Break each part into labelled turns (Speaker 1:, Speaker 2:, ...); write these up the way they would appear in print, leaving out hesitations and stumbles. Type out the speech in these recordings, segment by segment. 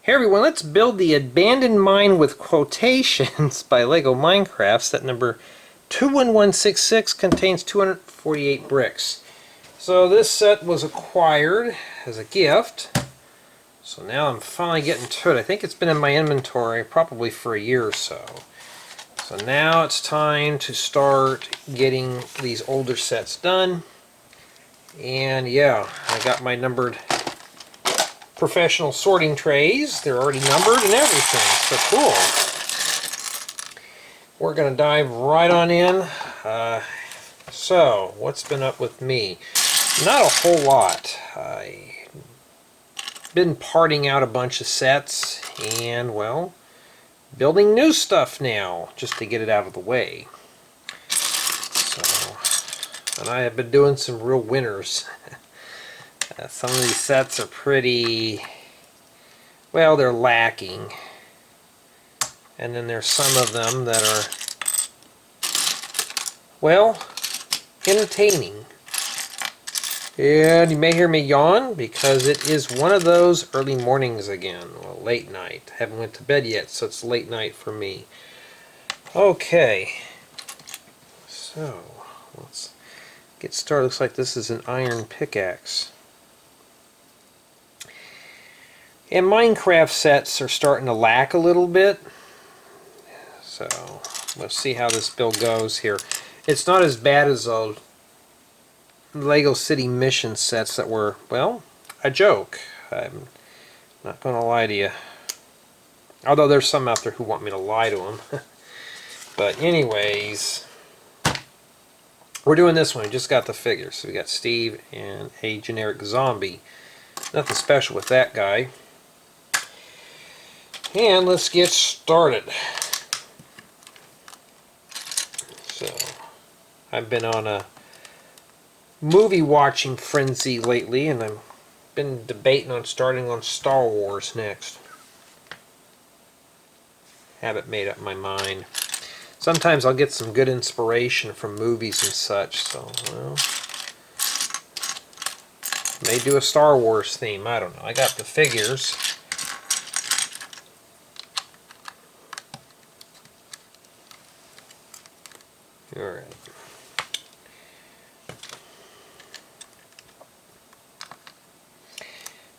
Speaker 1: Hey everyone, let's build the Abandoned Mine with Quotations by LEGO Minecraft. Set number 21166 contains 248 bricks. So this set was acquired as a gift. So now I'm finally getting to it. I think it's been in my inventory probably for a year or so. So now it's time to start getting these older sets done. And yeah, I got my numbered professional sorting trays. They're already numbered and everything, so cool. We're going to dive right on in. So, what's been up with me? Not a whole lot. I've been parting out a bunch of sets and, well, building new stuff now, just to get it out of the way. So, and I have been doing some real winners. Some of these sets are pretty, well, they're lacking. And then there's some of them that are, well, entertaining. And you may hear me yawn because it is one of those early mornings again. Well, late night. I haven't went to bed yet, so it's late night for me. Okay. So, let's get started. Looks like this is an iron pickaxe. And Minecraft sets are starting to lack a little bit. So, let's see how this build goes here. It's not as bad as those LEGO City Mission sets that were, well, a joke. I'm not going to lie to you. Although there's some out there who want me to lie to them. But anyways, we're doing this one. We just got the figures. So we got Steve and a generic zombie. Nothing special with that guy. And let's get started. So, I've been on a movie watching frenzy lately, and I've been debating on starting on Star Wars next. Haven't made up my mind. Sometimes I'll get some good inspiration from movies and such, so, well, may do a Star Wars theme, I don't know. I got the figures. Alright.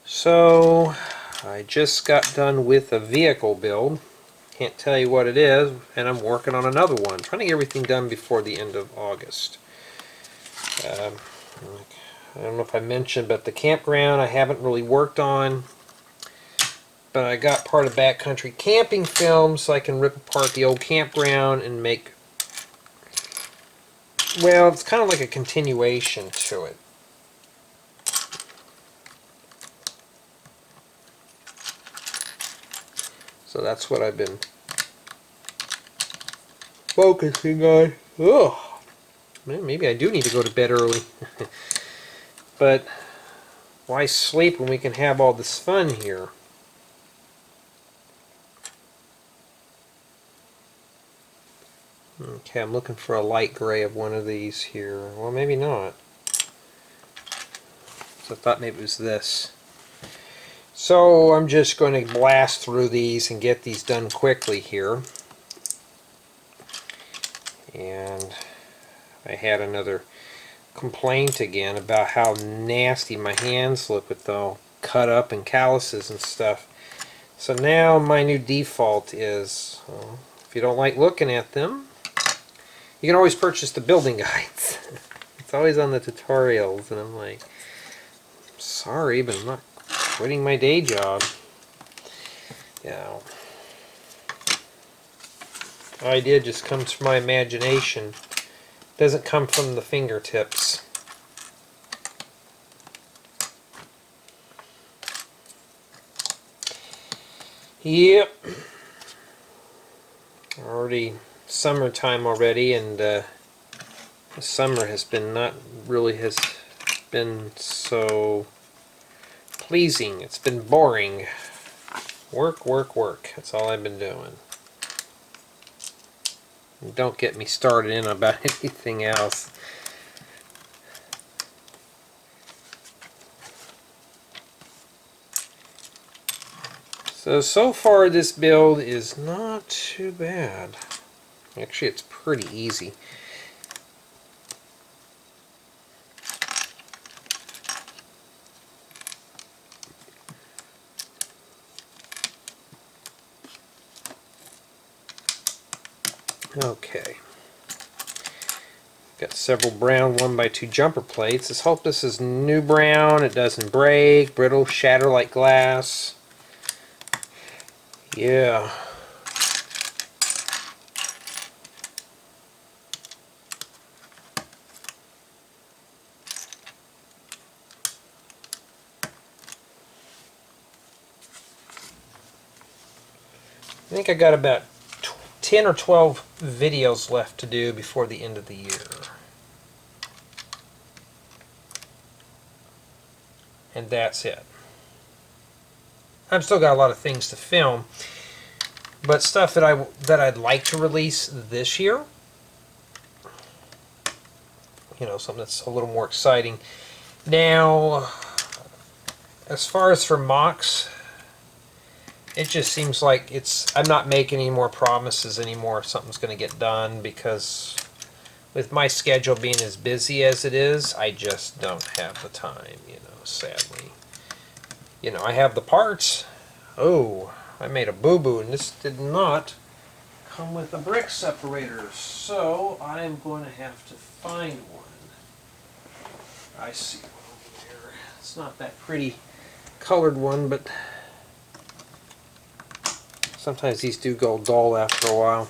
Speaker 1: So, I just got done with a vehicle build. Can't tell you what it is, and I'm working on another one. Trying to get everything done before the end of August. I don't know if I mentioned, but the campground I haven't really worked on. But I got part of Backcountry Camping Films, so I can rip apart the old campground and make, well, it's kind of like a continuation to it. So that's what I've been focusing on. Ugh. Man, maybe I do need to go to bed early. But why sleep when we can have all this fun here? Okay, I'm looking for a light gray of one of these here. Well, maybe not. So I thought maybe it was this. So I'm just going to blast through these and get these done quickly here. And I had another complaint again about how nasty my hands look with all cut up and calluses and stuff. So now my new default is, well, if you don't like looking at them, you can always purchase the building guides. It's always on the tutorials, and I'm like, sorry, but I'm not quitting my day job. You know, idea just comes from my imagination. Doesn't come from the fingertips. Yep. Already summertime already, and the summer has been been so pleasing. It's been boring. Work, work, work. That's all I've been doing. And don't get me started in about anything else. So far this build is not too bad. Actually, it's pretty easy. Okay. Got several brown 1x2 jumper plates. Let's hope this is new brown. It doesn't break, brittle, shatter like glass. Yeah. I think I got about 10 or 12 videos left to do before the end of the year. And that's it. I've still got a lot of things to film, but stuff that I'd like to release this year. You know, something that's a little more exciting. Now, as far as for mocks, it just seems like I'm not making any more promises anymore if something's going to get done, because with my schedule being as busy as it is, I just don't have the time, you know, sadly. You know, I have the parts. Oh, I made a boo-boo, and this did not come with a brick separator, so I'm going to have to find one. I see one over there. It's not that pretty colored one, but sometimes these do go dull after a while.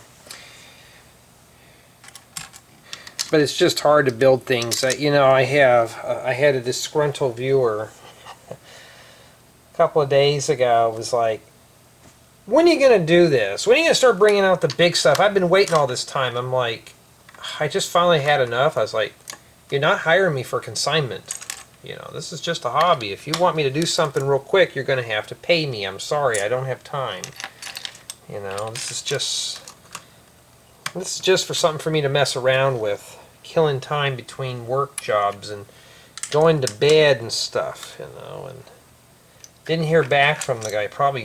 Speaker 1: But it's just hard to build things. You know, I had a disgruntled viewer a couple of days ago. Was like, when are you going to do this? When are you going to start bringing out the big stuff? I've been waiting all this time. I'm like, I just finally had enough. I was like, you're not hiring me for consignment. You know, this is just a hobby. If you want me to do something real quick, you're going to have to pay me. I'm sorry, I don't have time. You know, this is just for something for me to mess around with. Killing time between work jobs and going to bed and stuff, you know. And didn't hear back from the guy. Probably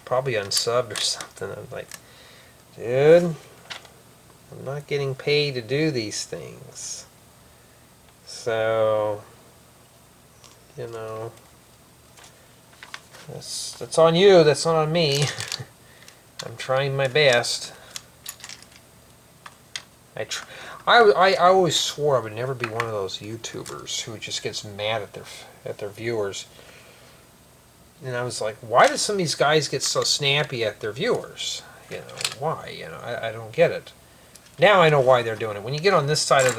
Speaker 1: unsubbed or something. I'm like, dude, I'm not getting paid to do these things. So, you know, that's on you. That's not on me. I'm trying my best. I always swore I would never be one of those YouTubers who just gets mad at their viewers. And I was like, why do some of these guys get so snappy at their viewers? You know, why? You know, I don't get it. Now I know why they're doing it. When you get on this side of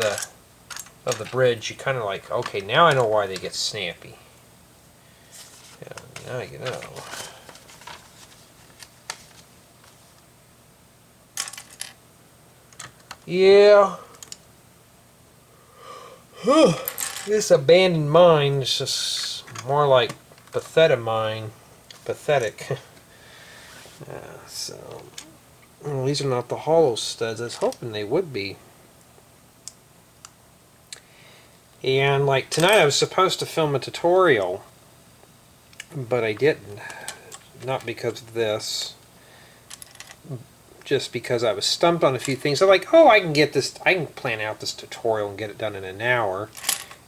Speaker 1: the bridge, you kind of like, okay, now I know why they get snappy. Yeah, now you know. Yeah. This abandoned mine is just more like pathetic. So, well, these are not the hollow studs. I was hoping they would be. And like tonight I was supposed to film a tutorial, but I didn't. Not because of this. Just because I was stumped on a few things. I'm like, oh, I can plan out this tutorial and get it done in an hour.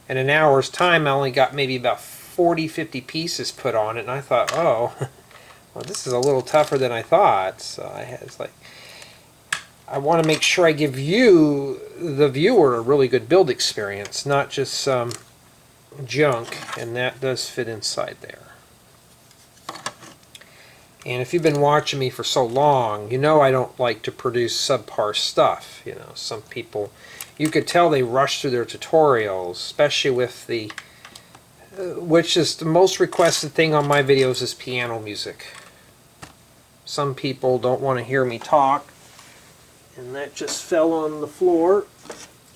Speaker 1: In an hour's time, I only got maybe about 40-50 pieces put on it, and I thought, oh, well, this is a little tougher than I thought. So it's like, I want to make sure I give you, the viewer, a really good build experience, not just some junk, and that does fit inside there. And if you've been watching me for so long, you know I don't like to produce subpar stuff. You know, some people, you could tell they rush through their tutorials, especially with the, which is the most requested thing on my videos is piano music. Some people don't want to hear me talk, and that just fell on the floor.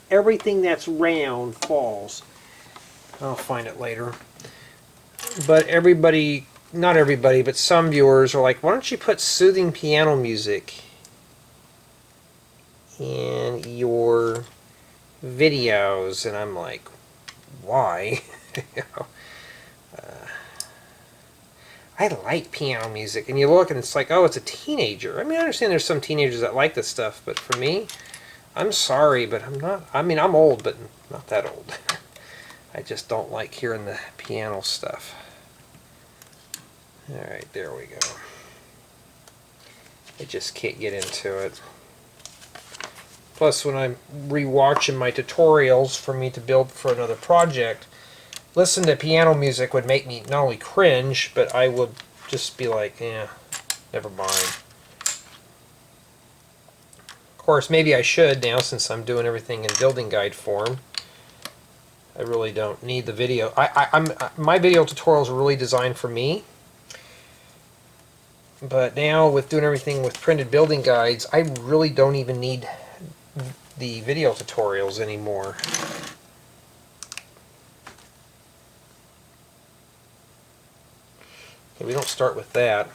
Speaker 1: Everything that's round falls. I'll find it later. But everybody, not everybody, but some viewers are like, why don't you put soothing piano music in your videos? And I'm like, why? You know, I like piano music, and you look and it's like, oh, it's a teenager. I mean, I understand there's some teenagers that like this stuff, but for me, I'm sorry, but I'm not. I mean, I'm old, but not that old. I just don't like hearing the piano stuff. Alright, there we go. I just can't get into it. Plus, when I'm rewatching my tutorials for me to build for another project, listen to piano music would make me not only cringe, but I would just be like, never mind. Of course, maybe I should now since I'm doing everything in building guide form. I really don't need the video. My video tutorials are really designed for me. But now with doing everything with printed building guides, I really don't even need the video tutorials anymore. Okay, we don't start with that.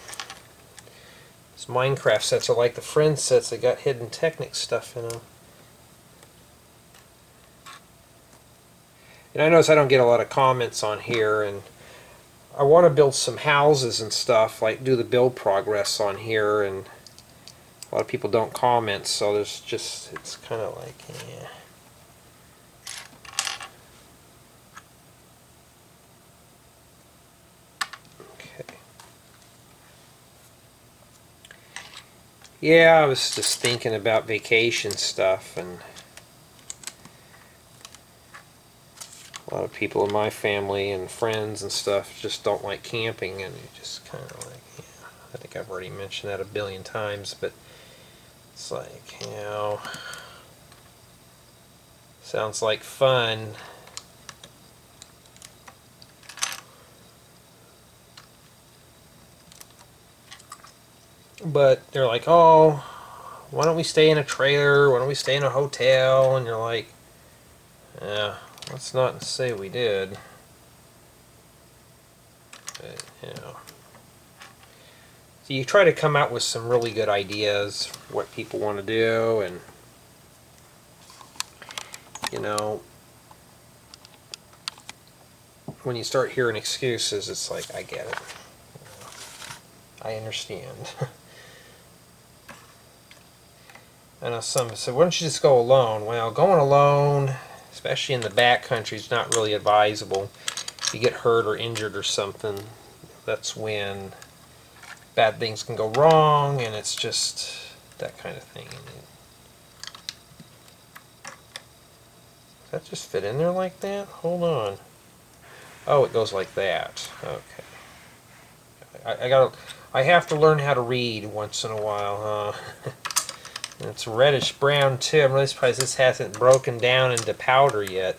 Speaker 1: These Minecraft sets are like the Friends sets that got hidden Technic stuff in them. And I notice I don't get a lot of comments on here, and I want to build some houses and stuff, like do the build progress on here, and a lot of people don't comment, so there's just, it's kind of like, yeah. Okay. Yeah, I was just thinking about vacation stuff, and a lot of people in my family and friends and stuff just don't like camping, and you just kind of like, yeah, I think I've already mentioned that a billion times, but it's like, you know, sounds like fun. But they're like, oh, why don't we stay in a trailer? Why don't we stay in a hotel? And you're like, yeah, let's not say we did. But, you know. So you try to come out with some really good ideas, what people want to do, and, you know, when you start hearing excuses, it's like, I get it. I understand. I know some said, why don't you just go alone? Well, going alone, especially in the backcountry, is not really advisable. If you get hurt or injured or something, that's when bad things can go wrong, and it's just that kind of thing. Does that just fit in there like that? Hold on. Oh, it goes like that. Okay. I have to learn how to read once in a while, huh? And it's reddish brown too. I'm really surprised this hasn't broken down into powder yet.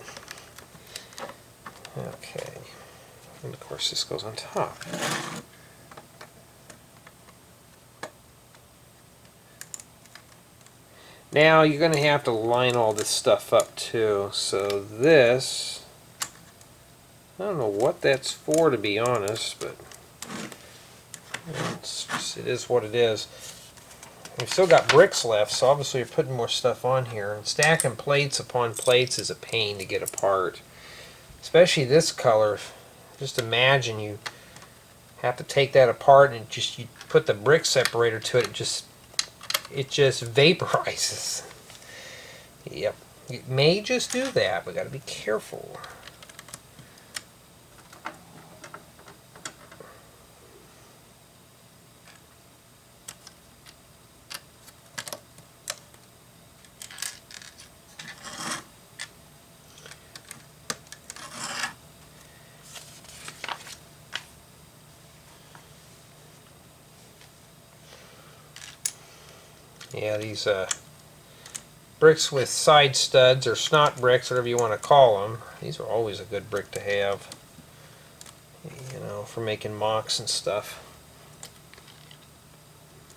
Speaker 1: Okay. And of course this goes on top. Now you're going to have to line all this stuff up too. So this, I don't know what that's for, to be honest, but it is what it is. We've still got bricks left, so obviously you're putting more stuff on here. And stacking plates upon plates is a pain to get apart. Especially this color. Just imagine you have to take that apart and just you put the brick separator to it, it just vaporizes. Yep. It may just do that, but got to be careful. Yeah, these bricks with side studs, or snot bricks, whatever you want to call them, these are always a good brick to have, you know, for making mocks and stuff.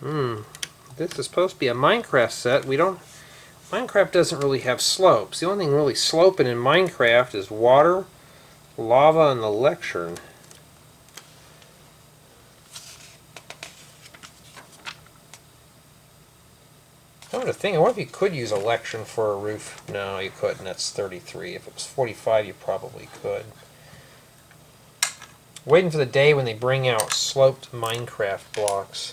Speaker 1: This is supposed to be a Minecraft set. Minecraft doesn't really have slopes. The only thing really sloping in Minecraft is water, lava, and the lectern. I would think, I wonder if you could use a lectern for a roof. No, you couldn't. That's 33. If it was 45, you probably could. Waiting for the day when they bring out sloped Minecraft blocks.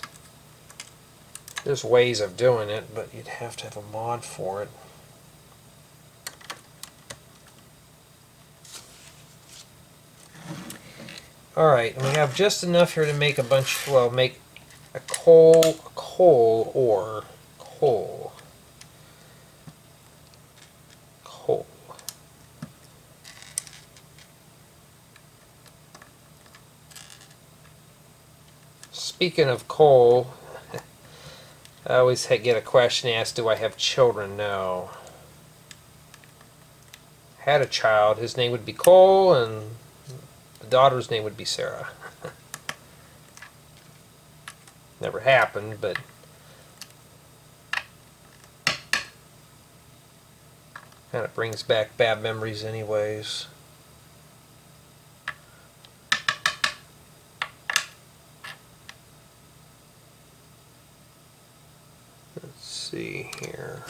Speaker 1: There's ways of doing it, but you'd have to have a mod for it. Alright, and we have just enough here to make a bunch, well, make a coal ore. Coal. Speaking of coal, I always get a question asked, do I have children? No. Had a child, his name would be Cole, and the daughter's name would be Sarah. Never happened, but kind of brings back bad memories anyways. Let's see here.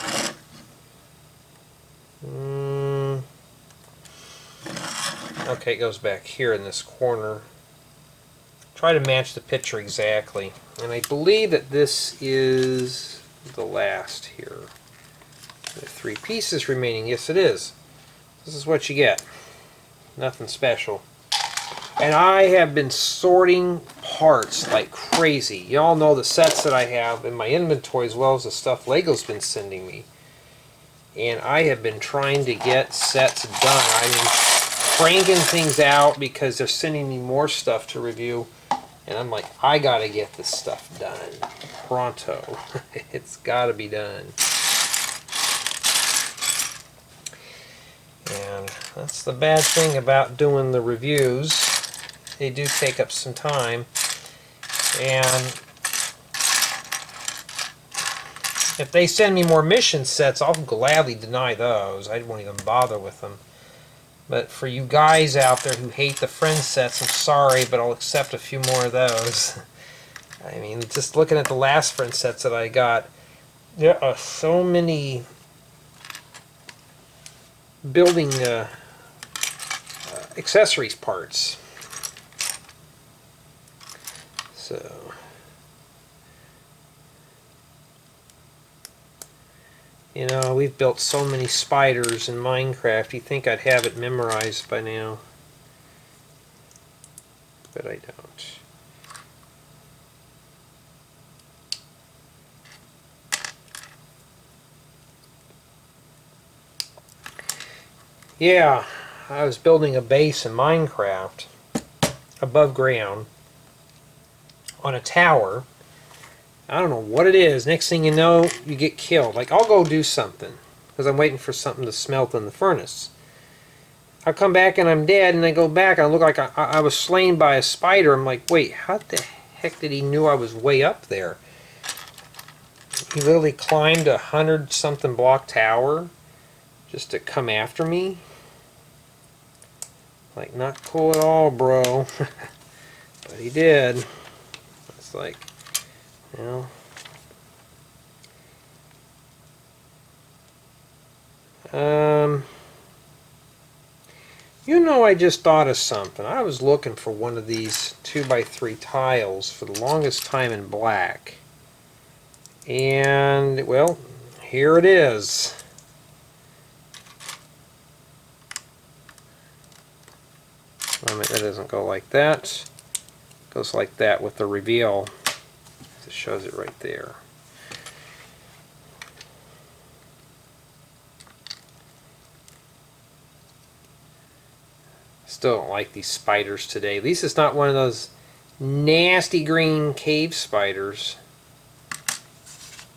Speaker 1: Okay, it goes back here in this corner. Try to match the picture exactly. And I believe that this is the last here. There are 3 pieces remaining. Yes, it is. This is what you get. Nothing special. And I have been sorting parts like crazy. You all know the sets that I have in my inventory as well as the stuff Lego's been sending me. And I have been trying to get sets done. I mean, cranking things out because they're sending me more stuff to review. And I'm like, I gotta get this stuff done. Pronto. It's gotta be done. And that's the bad thing about doing the reviews. They do take up some time. And if they send me more mission sets, I'll gladly deny those. I won't even bother with them. But for you guys out there who hate the friend sets, I'm sorry, but I'll accept a few more of those. I mean, just looking at the last friend sets that I got, there are so many building accessories parts. So, you know, we've built so many spiders in Minecraft, you'd think I'd have it memorized by now. But I don't. Yeah, I was building a base in Minecraft above ground on a tower. I don't know what it is. Next thing you know, you get killed. Like, I'll go do something because I'm waiting for something to smelt in the furnace. I come back and I'm dead, and I go back and I look like I was slain by a spider. I'm like, wait, how the heck did he knew I was way up there? He literally climbed 100-something block tower just to come after me. Like, not cool at all, bro. But he did. It's like, you know. You know, I just thought of something. I was looking for one of these 2x3 tiles for the longest time in black. And, well, here it is. That doesn't go like that. It goes like that with the reveal. It shows it right there. Still don't like these spiders today. At least it's not one of those nasty green cave spiders.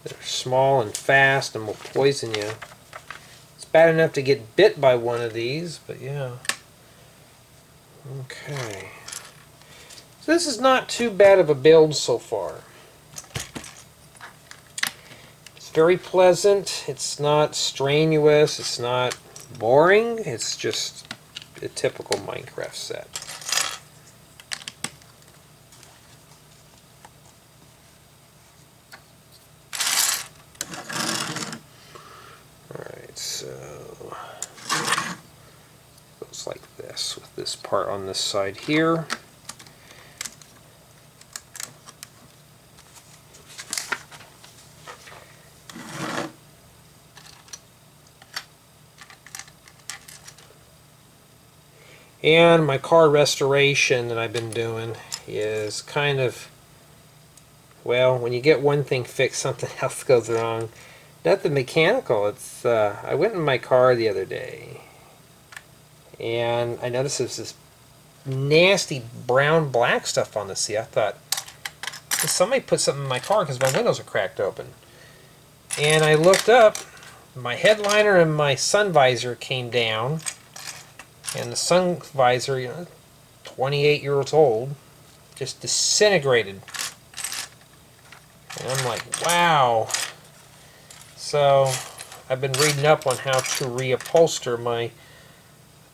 Speaker 1: They're small and fast and will poison you. It's bad enough to get bit by one of these, but yeah. Okay. So this is not too bad of a build so far. It's very pleasant. It's not strenuous. It's not boring. It's just a typical Minecraft set. Alright, so it goes like this with this part on this side here. And my car restoration that I've been doing is kind of, well, when you get one thing fixed, something else goes wrong. Nothing mechanical. It's I went in my car the other day, and I noticed there's this nasty brown black stuff on the seat. I thought, somebody put something in my car because my windows are cracked open. And I looked up, my headliner and my sun visor came down, and the sun visor, 28 years old, just disintegrated. And I'm like, wow. So I've been reading up on how to reupholster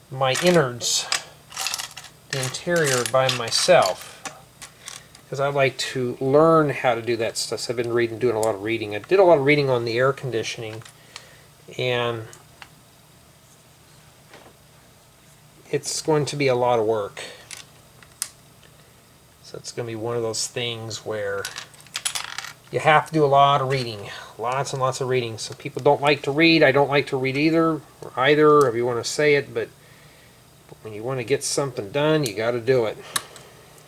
Speaker 1: my innards, the interior, by myself, because I like to learn how to do that stuff. So I've been doing a lot of reading. I did a lot of reading on the air conditioning, and it's going to be a lot of work. So it's going to be one of those things where you have to do a lot of reading, lots and lots of reading. Some people don't like to read. I don't like to read either, or either, if you want to say it, but when you want to get something done, you got to do it.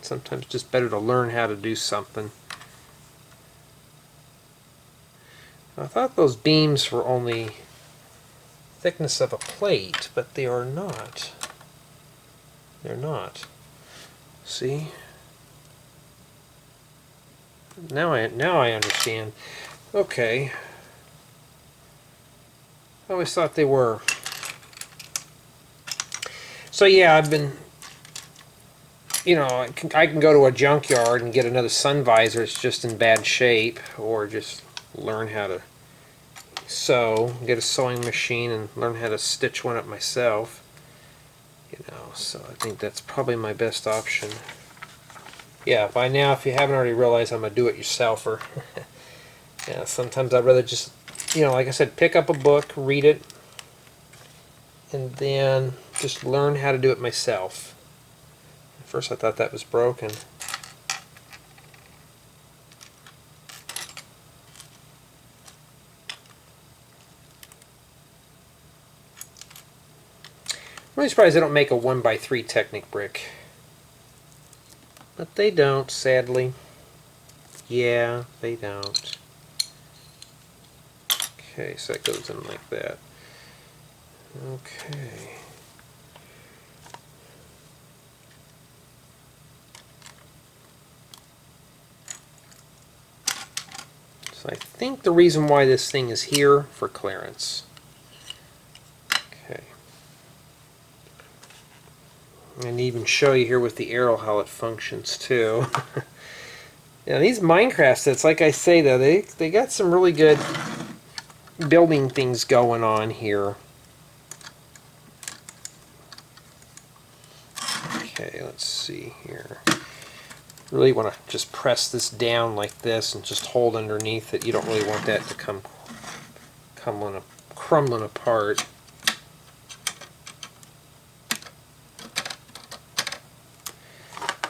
Speaker 1: Sometimes it's just better to learn how to do something. I thought those beams were only thickness of a plate, but they are not. They're not. See? Now I understand. Okay. I always thought they were. So yeah, I've been, I can go to a junkyard and get another sun visor that's just in bad shape, or just learn how to sew, get a sewing machine and learn how to stitch one up myself. So I think that's probably my best option. Yeah, by now, if you haven't already realized, I'm a do-it-yourselfer. Yeah, sometimes I'd rather just, like I said, pick up a book, read it, and then just learn how to do it myself. At first I thought that was broken. I'm really surprised they don't make a 1x3 Technic brick. But they don't, sadly. Yeah, they don't. Okay, so that goes in like that. Okay. So I think the reason why this thing is here for clearance. Okay. And even show you here with the arrow how it functions too. Yeah, these Minecraft sets, like I say though, they got some really good building things going on here. Okay, let's see here. Really want to just press this down like this and just hold underneath it. You don't really want that to come crumbling apart.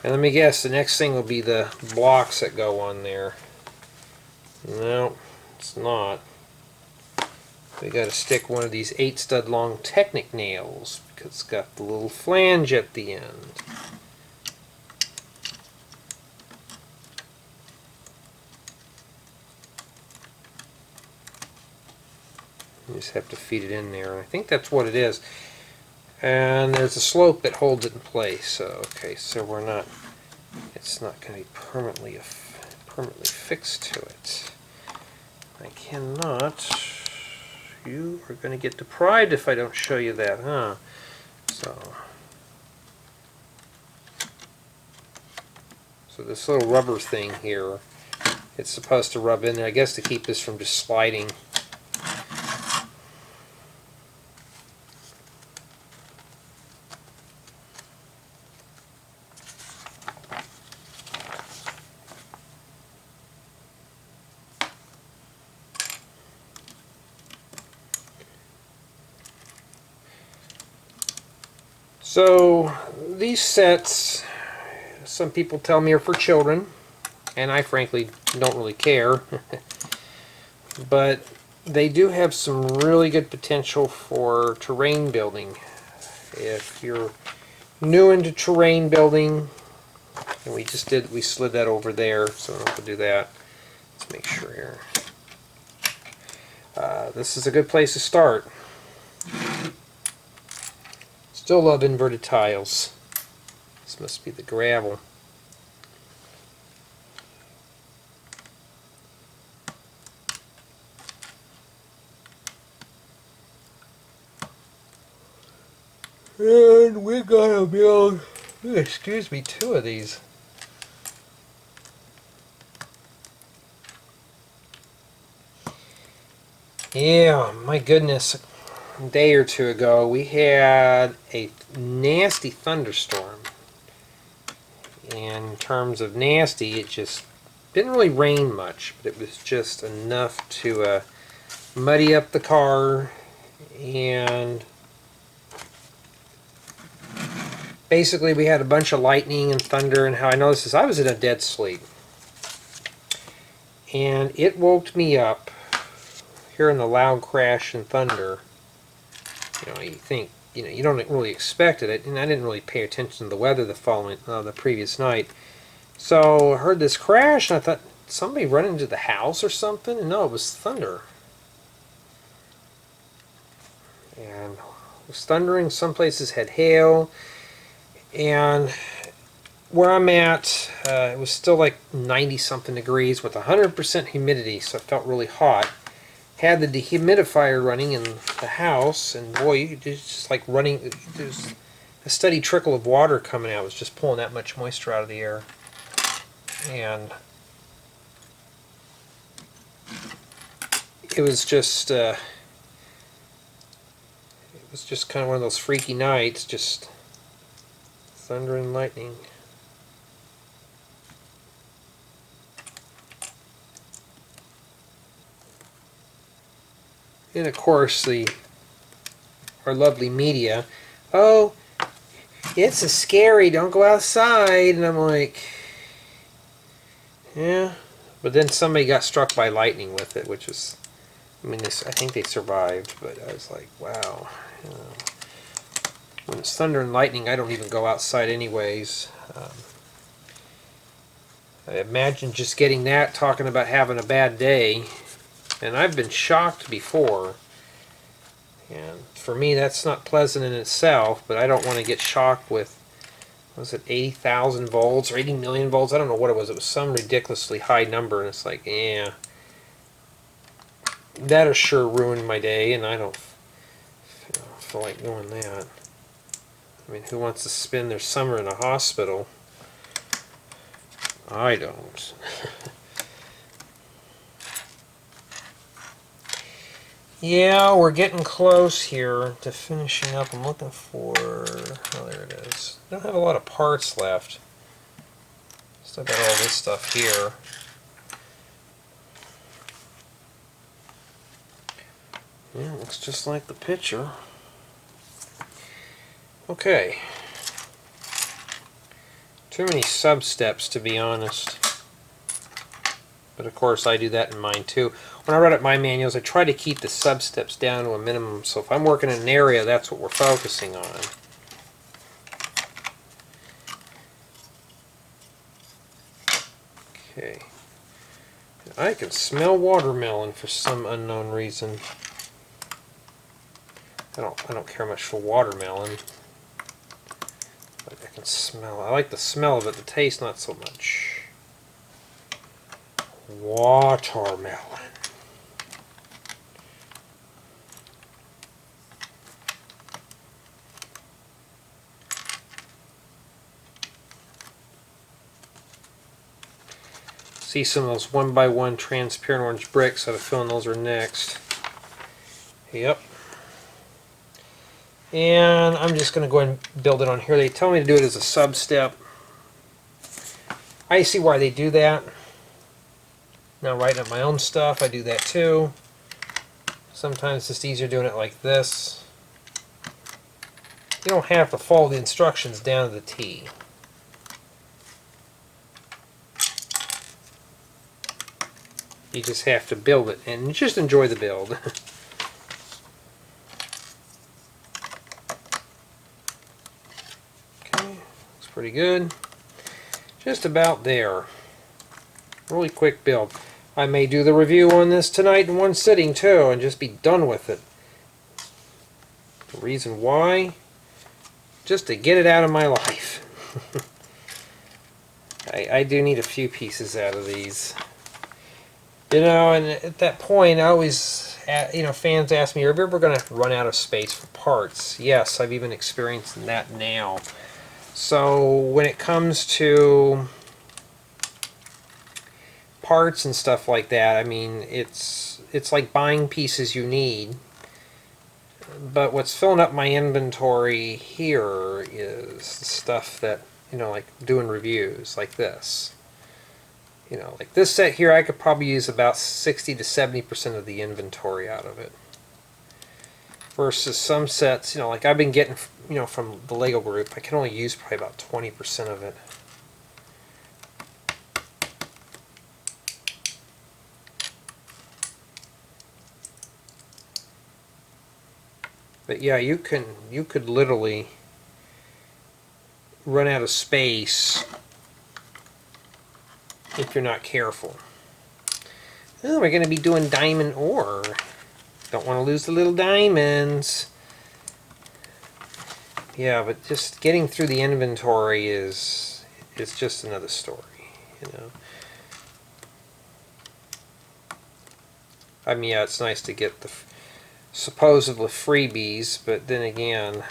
Speaker 1: And let me guess, the next thing will be the blocks that go on there. No, it's not. We got to stick one of these 8-stud long Technic nails because it's got the little flange at the end. You just have to feed it in there, and I think that's what it is. And there's a slope that holds it in place. So okay, so it's not going to be permanently fixed to it. I cannot. You are going to get deprived if I don't show you that, huh? So this little rubber thing here, it's supposed to rub in there, I guess, to keep this from just sliding. So these sets, some people tell me, are for children, and I frankly don't really care. But they do have some really good potential for terrain building. If you're new into terrain building, and we slid that over there, so we don't have to do that. Let's make sure here. This is a good place to start. Still love inverted tiles. This must be the gravel. And we gotta build, excuse me, 2 of these. Yeah, my goodness. A day or 2 ago, we had a nasty thunderstorm. And in terms of nasty, it just didn't really rain much, but it was just enough to muddy up the car. And basically, we had a bunch of lightning and thunder, and how I know this is I was in a dead sleep. And it woke me up hearing the loud crash and thunder. You know, you think, you don't really expect it, and I didn't really pay attention to the weather the previous night. So I heard this crash, and I thought, somebody run into the house or something? And no, it was thunder. And it was thundering. Some places had hail. And where I'm at, it was still like 90-something degrees with 100% humidity, so it felt really hot. Had the dehumidifier running in the house, and boy, it's just like running. There's a steady trickle of water coming out. It was just pulling that much moisture out of the air. And it was just kind of one of those freaky nights, just thunder and lightning. And of course, our lovely media, oh, it's a scary, don't go outside. And I'm like, yeah. But then somebody got struck by lightning with it, which is, I think they survived, but I was like, wow. You know, when it's thunder and lightning, I don't even go outside anyways. I imagine just getting that, talking about having a bad day. And I've been shocked before. And for me, that's not pleasant in itself, but I don't want to get shocked with, was it 80,000 volts or 80 million volts? I don't know what it was. It was some ridiculously high number, and it's like, yeah. That'll sure ruin my day, and I don't feel like doing that. I mean, who wants to spend their summer in a hospital? I don't. Yeah, we're getting close here to finishing up. I'm looking for, oh, there it is. I don't have a lot of parts left. Still got all this stuff here. Yeah, looks just like the picture. Okay. Too many sub-steps, to be honest. But of course, I do that in mine too. When I write up my manuals, I try to keep the sub-steps down to a minimum. So if I'm working in an area, that's what we're focusing on. Okay. I can smell watermelon for some unknown reason. I don't care much for watermelon. But I can smell it. I like the smell of it, the taste not so much. Watermelon. See some of those 1x1 transparent orange bricks. I have a feeling those are next. Yep. And I'm just going to go ahead and build it on here. They tell me to do it as a sub-step. I see why they do that. Now writing up my own stuff, I do that too. Sometimes it's easier doing it like this. You don't have to follow the instructions down to the T. You just have to build it and just enjoy the build. pretty good. Just about there. Really quick build. I may do the review on this tonight in one sitting too and just be done with it. The reason why? Just to get it out of my life. I do need a few pieces out of these. You know, and at that point, I always, you know, fans ask me, are we ever going to run out of space for parts? Yes, I've even experienced that now. So when it comes to parts and stuff like that, I mean, it's like buying pieces you need. But what's filling up my inventory here is stuff that, you know, like doing reviews like this. You know, like this set here, I could probably use about 60 to 70% of the inventory out of it. Versus some sets, you know, like I've been getting, you know, from the Lego group, I can only use probably about 20% of it. But yeah, you could literally run out of space if you're not careful. Oh, we're going to be doing diamond ore. Don't want to lose the little diamonds. Yeah, but just getting through the inventory is just another story, you know. I mean, yeah, it's nice to get the supposedly freebies, but then again,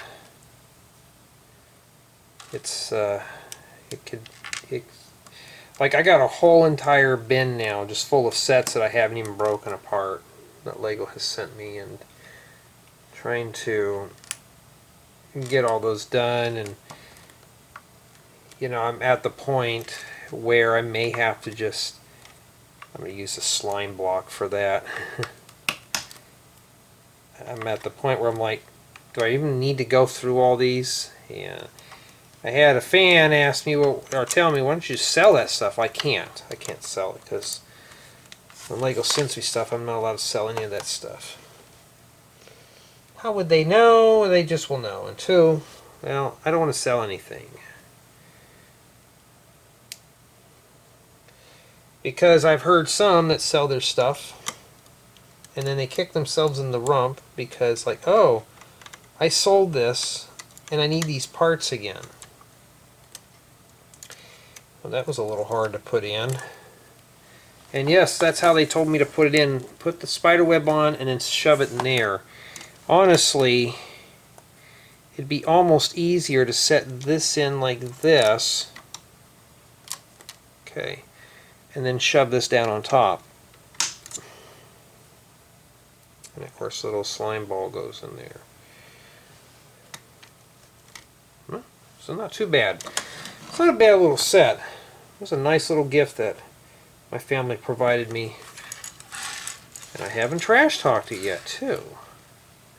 Speaker 1: it's like I got a whole entire bin now just full of sets that I haven't even broken apart that Lego has sent me, and trying to get all those done. And you know, I'm at the point where I may have to just, I'm going to use a slime block for that. I'm at the point where I'm like, do I even need to go through all these? Yeah. I had a fan ask me, well, or tell me, why don't you sell that stuff? I can't sell it because when Lego sends me stuff, I'm not allowed to sell any of that stuff. How would they know? They just will know. And two, well, I don't want to sell anything. Because I've heard some that sell their stuff and then they kick themselves in the rump because, like, oh, I sold this and I need these parts again. Well, that was a little hard to put in. And yes, that's how they told me to put it in. Put the spider web on and then shove it in there. Honestly, it'd be almost easier to set this in like this. Okay. And then shove this down on top. And of course the little slime ball goes in there. So not too bad. It's not a bad little set. It was a nice little gift that my family provided me. And I haven't trash talked it yet, too.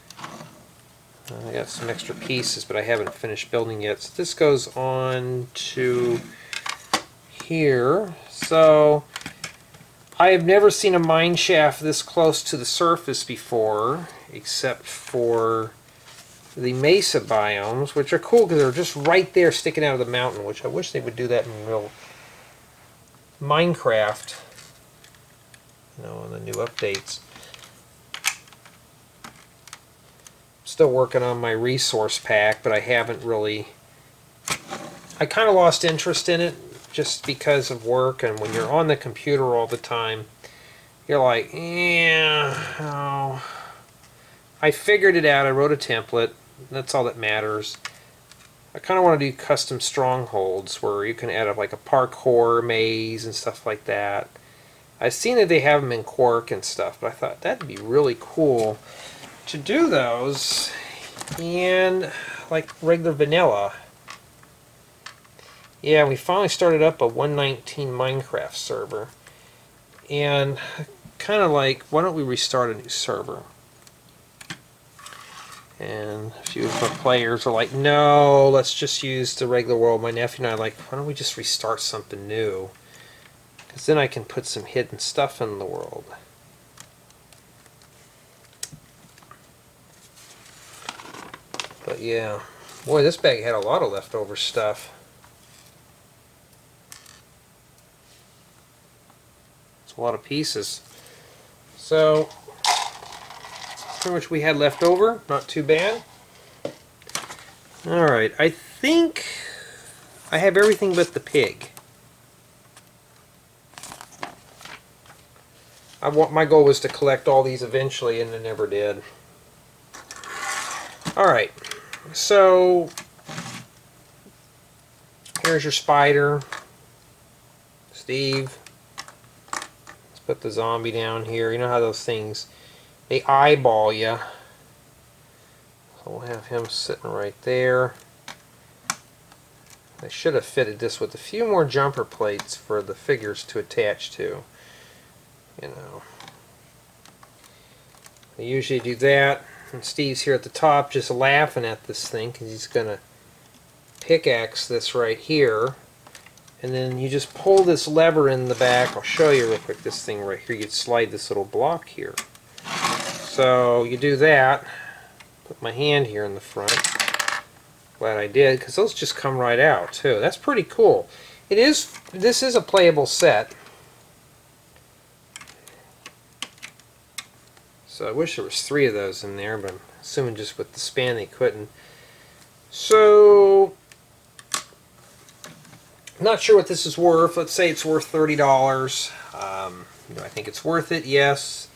Speaker 1: I got some extra pieces, but I haven't finished building yet. So this goes on to here. So I have never seen a mine shaft this close to the surface before, except for the mesa biomes, which are cool because they're just right there sticking out of the mountain, which I wish they would do that in real Minecraft, you know, in the new updates. Still working on my resource pack, but I haven't really, I kind of lost interest in it just because of work, and when you're on the computer all the time, you're like, yeah, oh. I figured it out. I wrote a template. That's all that matters. I kind of want to do custom strongholds where you can add up like a parkour maze and stuff like that. I've seen that they have them in Quark and stuff, but I thought that'd be really cool to do those in like regular vanilla. Yeah, we finally started up a 119 Minecraft server, and kind of like, why don't we restart a new server? And a few of my players are like, no, let's just use the regular world. My nephew and I are like, why don't we just restart something new? Because then I can put some hidden stuff in the world. But yeah, boy, this bag had a lot of leftover stuff. a lot of pieces. So, pretty much we had left over. Not too bad. Alright, I think I have everything but the pig. My goal was to collect all these eventually, and I never did. Alright, so here's your spider. Steve. Let's put the zombie down here. You know how those things, they eyeball you. So we'll have him sitting right there. I should have fitted this with a few more jumper plates for the figures to attach to. You know, I usually do that, and Steve's here at the top just laughing at this thing because he's going to pickaxe this right here, and then you just pull this lever in the back. I'll show you real quick. This thing right here, you slide this little block here. So you do that. Put my hand here in the front. Glad I did, because those just come right out too. That's pretty cool. This is a playable set. So I wish there was 3 of those in there, but I'm assuming just with the span they couldn't. So, not sure what this is worth. Let's say it's worth $30. Do I think it's worth it? Yes.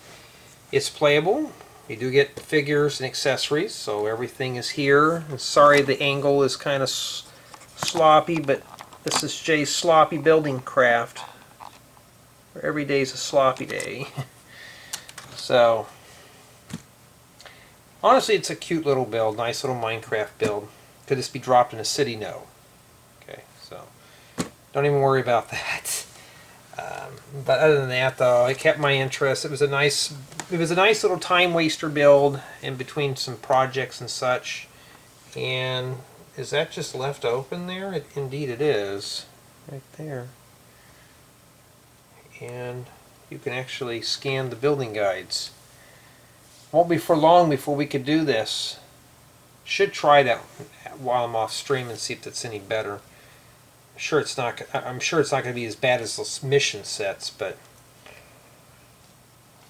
Speaker 1: It's playable. You do get figures and accessories, so everything is here. I'm sorry the angle is kind of sloppy, but this is Jay's sloppy building craft. Every day's a sloppy day. So, honestly, it's a cute little build, nice little Minecraft build. Could this be dropped in a city? No. Okay, so don't even worry about that. But other than that, though, it kept my interest. It was a nice little time waster build in between some projects and such. And is that just left open there? Indeed, it is, right there. And you can actually scan the building guides. Won't be for long before we could do this. Should try that while I'm off stream and see if that's any better. I'm sure it's not going to be as bad as those mission sets, but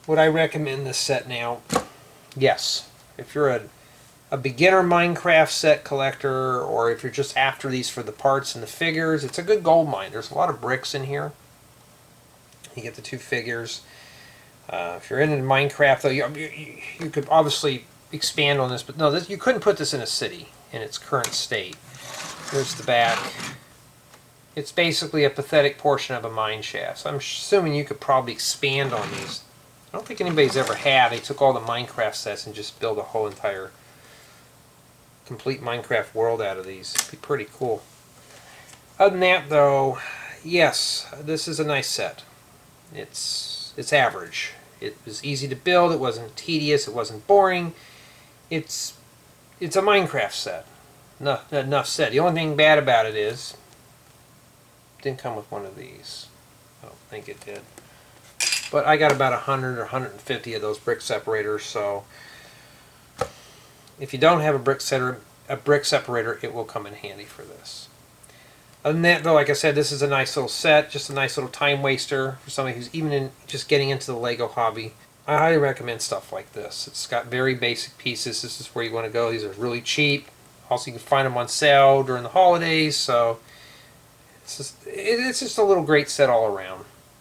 Speaker 1: would I recommend this set now? Yes. If you're a beginner Minecraft set collector, or if you're just after these for the parts and the figures, it's a good gold mine. There's a lot of bricks in here. You get the 2 figures. If you're into Minecraft, though, you could obviously expand on this, but no, you couldn't put this in a city in its current state. Here's the back. It's basically a pathetic portion of a mine shaft. So I'm assuming you could probably expand on these. I don't think anybody's ever had. They took all the Minecraft sets and just built a whole entire complete Minecraft world out of these. It'd be pretty cool. Other than that, though, yes, this is a nice set. It's average. It was easy to build. It wasn't tedious. It wasn't boring. It's a Minecraft set. Enough said. The only thing bad about it is it didn't come with one of these. I don't think it did. But I got about 100 or 150 of those brick separators, so if you don't have a brick separator, it will come in handy for this. Other than that, though, like I said, this is a nice little set, just a nice little time waster for somebody who's even just getting into the Lego hobby. I highly recommend stuff like this. It's got very basic pieces. This is where you want to go. These are really cheap. Also, you can find them on sale during the holidays, so it's just a little great set all around.